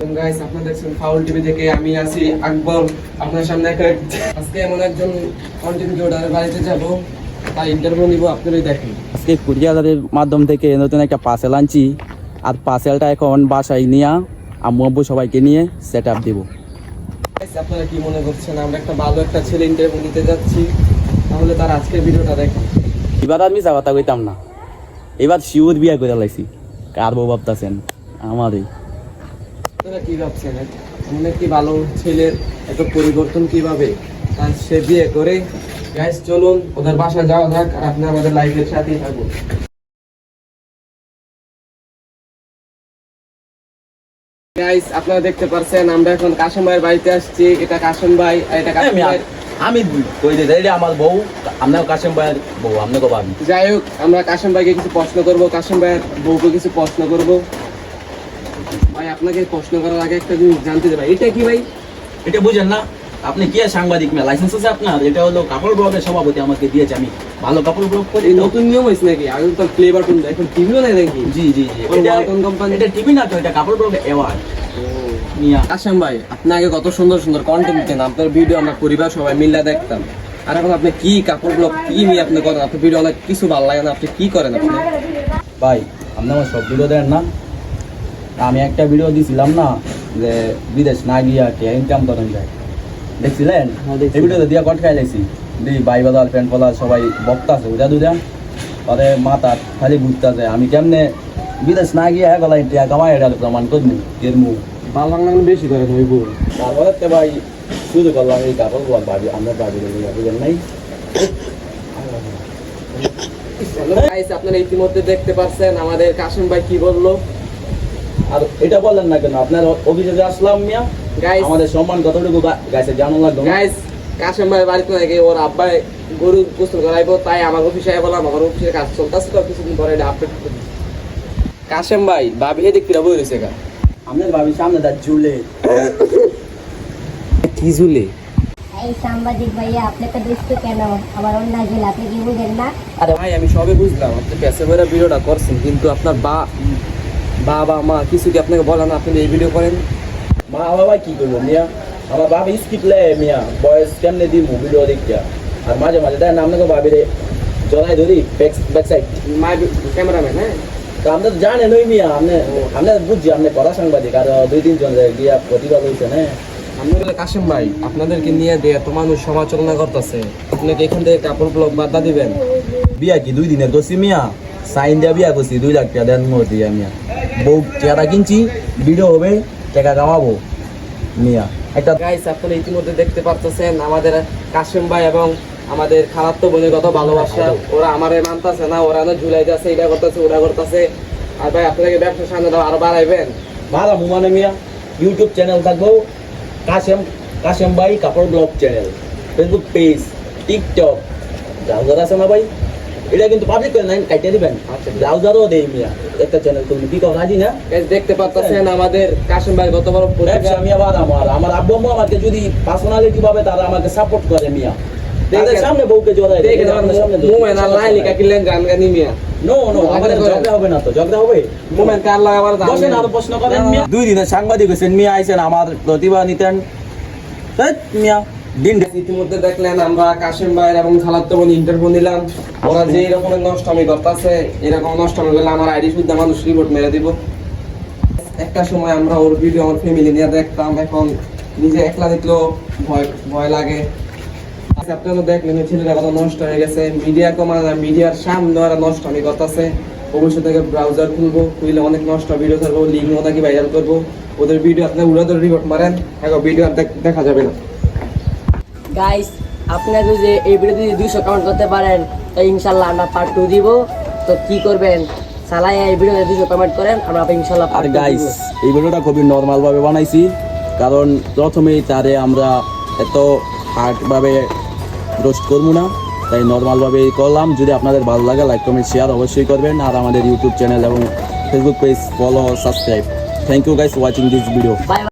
Guys আপনারা দেখছেন foul TV থেকে আমি আছি আকবর আপনার সামনে আজকে এমন একজন কন্টেন্ট ক্রিয়েটরের বাড়িতে যাব তাই ইন্টারভিউ নিব আপনারাই দেখেন। আজকে কুরিয়ারের মাধ্যম থেকে নতুন একটা পার্সেল আনছি আর পার্সেলটা এখন বাসায় নিয়ে আম্মু আব্বু সবাইকে নিয়ে সেট আপ দেবো। আপনারা কি মনে করছেন আমরা একটা ভালো একটা ছেলে ইন্টারভিউ নিতে যাচ্ছি, তাহলে তার আজকের ভিডিওটা দেখেন। এবার আর মিশা কথা কইতাম না, এবার শিউর বিয়া করে লাইছি। কার বউ ভাবতেছেন? আমারই। আপনারা কি ভাবছেন এমন একটি ভালো ছেলের এত পরিবর্তন কিভাবে আর সে বিয়ে করে? গাইস চলুন ওদের বাসায় যাওয়া যাক আর আপনি আমাদের লাইফের সাথেই থাকুন। গাইস আপনারা দেখতে পাচ্ছেন আমরা এখন কাশেম ভাইয়ের বাড়িতে আসছি। এটা কাশেম ভাই আর এটা কাশেম ভাই। আমি কই দিই এটা আমার বউ, আমরাও কাশেম ভাইয়ের বউ, আমনে কব আমি। যাই হোক আমরা কাশেম ভাইকে কিছু প্রশ্ন করব, কাশেম ভাইয়ের বউকে কিছু প্রশ্ন করব। ভাই আপনাকে প্রশ্ন করার আগে একটা জিনিস জানতে চাই, এটা কি ভাই? এটা বুঝেন না আপনি? কি আর সাংবাদিক না, লাইসেন্স আছে আপনার? এটা হলো কাপড় ব্লগের সভাপতি আমাকে দিয়েছে, আমি ভালো কাপড় ব্লগ করি। এই নতুন নিয়ম হয়েছে নাকি? আগে তো প্লে বাটন এখন টিভিও নেই নাকি? জি জি জি, এটা কোন কোম্পানি? এটা টিভি না তো, এটা কাপড় ব্লগ অ্যাওয়ার্ড। মিয়া কাশেম ভাই আপনি আগে কত সুন্দর সুন্দর কন্টেন্ট দিতেন, আপনার ভিডিও আমরা পরিবার সবাই মিলে দেখতাম। আর এখন আপনি কি কাপড় ব্লগ কি নিয়ে আপনি করেন? আপনার ভিডিও অনেক কিছু ভালো লাগে না, আপনি কি করেন আপনি? ভাই আপনি আমার সব ভিডিও দেন না? আমি একটা ভিডিও দিছিলাম না যে বিদেশ না গিয়া কে ইনকাম করেন যায়, দেখছিলেন? এই ভিডিওতে দিয়া কট খাই লাইছি, দি ভাই বাদাল ফ্যান ফলা সবাই বক্তা আছে ওটা দুটা পরে মাথা খালি ঘুরতেছে। আমি কেমনে বিদেশ না গিয়া গলাই টিয়া কামাই এটা প্রমাণ করবো এর মুখ ভালো লাগলে বেশি করেন ওই বউ। তারপরে তো ভাই শুরু করলাম এই কাপড় বল ভাবি আমরা ভাবি বুঝেন নাই। গাইস আপনারা ইতিমধ্যে দেখতে পাচ্ছেন আমাদের কাশেম ভাই কি বললো। আর এটা বললেন না কেন? আপনার অভিযোগে আসলাম মিয়া, গাইস আমাদের সম্মান কতটুকু গাইছে জানো লাগবে। গাইস কাশেম ভাই বাড়িতে নাকি ওর আব্বাই গরু গোসল করাইবো, তাই আমার অফিসে বললাম আমার অফিসের কাজ চলতেছে তো কিছুদিন পরে এটা আপডেট করে দিই। কাশেম ভাই ভাবি হেদিক ফিরা বই রয়েছে গা, আপনার ভাবি সামনে তার ঝুলে কি ঝুলে? এই সাংবাদিক ভাইয়া আপনি তো দুষ্টু কেন? আমার অন্য ঝুল আপনি কি বুঝেন না? আরে ভাই আমি সবে বুঝলাম আপনি পেশাবেরা ভিডিওটা করছেন, কিন্তু আপনার বাবা মা কিছু কি আপনাকে বলে না আপনি এই ভিডিও করেন? মা বাবা কি করবো মিয়া, আমার বাবা স্কিপ লে মিয়া বয়স কেমনে দিব ভিডিও দেখিয়া। আর মাঝে মাঝে দেন আপনাকে ভাবি রে জলাই ধরি ব্যাক সাইড মা ক্যামেরাম্যান। হ্যাঁ তো আমরা তো জানেন ওই মিয়া, আমরা বুঝছি আপনি কড়া সাংবাদিক আর 2-3 জন গিয়া প্রতিবাদ হয়েছে না। আপনাদের কাশেম ভাই আপনাদেরকে নিয়ে দিয়ে এত মানুষ সমালোচনা করতেছে, আপনাকে এখান থেকে কাপড় ব্লগ বাধা দিবেন? বিয়া কি 2 দিনের করছি মিয়া, সাইন দিয়া বিয়া করছি 2 লাখ টাকা দেন মো দিয়া মিয়া। বউ চেহারা কিনছি, ভিডিও হবে, টাকা কামাবো মিয়া। একটা গাইস আপনারা ইতিমধ্যে দেখতে পাচ্ছেন আমাদের কাশেম ভাই এবং আমাদের খালাতো বোনের কত ভালোবাসা। ওরা আমারে মানতেছে না, ওরা না ঝুলাই যাচ্ছে, এটা করতেছে ওরা করতেছে। আর ভাই আপনাকে ব্যবসার সামনে দাও আরো বাড়াইবেন। ভালো মানে মিয়া ইউটিউব চ্যানেল থাকবো কাশেম ভাই কাপড় blog channel, Facebook page, TikTok, browser আছে না ভাই? এটা কিন্তু পাবলিক করে নাই, কাটিয়ে দিবেন। আচ্ছা ব্রাউজারও দেই মিয়া একটা চ্যানেল তুমি কি কও রাজি না? গাইস দেখতে পাচ্ছেন আমাদের কাশেম ভাই কত বড় ব্যবসা মিয়া। বাদ আমার আব্বু আম্মু আমাকে যদি পার্সোনালিটি ভাবে তারা আমাকে সাপোর্ট করে মিয়া। দেখেন সামনে বউকে জড়াই দেখেন আমার সামনে মোমেন আর লাইলি কাকিলেন গান গানি মিয়া। নো আমাদের ঝগড়া হবে না তো, ঝগড়া হবে মোমেন কার লাগাবার দাম বসেন আর প্রশ্ন করেন মিয়া। 2 দিনের সাংবাদিক হইছেন মিয়া, আইছেন আমার প্রতিভা নিতেন মিয়া দিন। ইতিমধ্যে দেখলেন আমরা কাশেম ভাইয়ের এবং খালাতো বোন ইন্টারভিউ নিলাম। ওরা যে এরকমের নষ্টমি করতেছে, এরকম নষ্টমি করলে আমার আইডি শুদ্ধ মানুষ রিপোর্ট মেরে দিব। একটা সময় আমরা ওর ভিডিও আমার ফ্যামিলি নিয়ে দেখতাম, এখন নিজে একলা দেখলেও ভয় লাগে। আপনারা দেখলেন ছেলেরা কত নষ্ট হয়ে গেছে, মিডিয়া কমানো, মিডিয়ার সামনে ওরা নষ্টমি করতেছে। অবশ্যই থেকে ব্রাউজার খুলবো, খুললে অনেক নষ্ট ভিডিও থাকবো, লিঙ্ক ওটাকে ভাইরাল করবো। ওদের ভিডিও আপনার উড়াদের রিপোর্ট মারেন, এখন ভিডিও আর দেখা যাবে না। গাইস আপনারা যদি এই ভিডিওতে 200 কমেন্ট করতে পারেন তো ইনশাআল্লাহ আমরা পার্ট 2 দিব। তো কি করবেন, সালাই এই ভিডিওতে 200 কমেন্ট করেন, আমরা ইনশাআল্লাহ আর পার্ট 2 গাইস দিব। এই ভিডিওটা খুবই নর্মাল ভাবে বানাইছি, কারণ প্রথমেই তারে আমরা এত হার্ড ভাবে রোস্ট করবো না, তাই নর্মাল ভাবে করলাম। যদি আপনাদের ভালো লাগে লাইক কমেন্ট শেয়ার অবশ্যই করবেন, আর আমাদের ইউটিউব চ্যানেল এবং Facebook page follow subscribe. Thank you guys watching this video. By.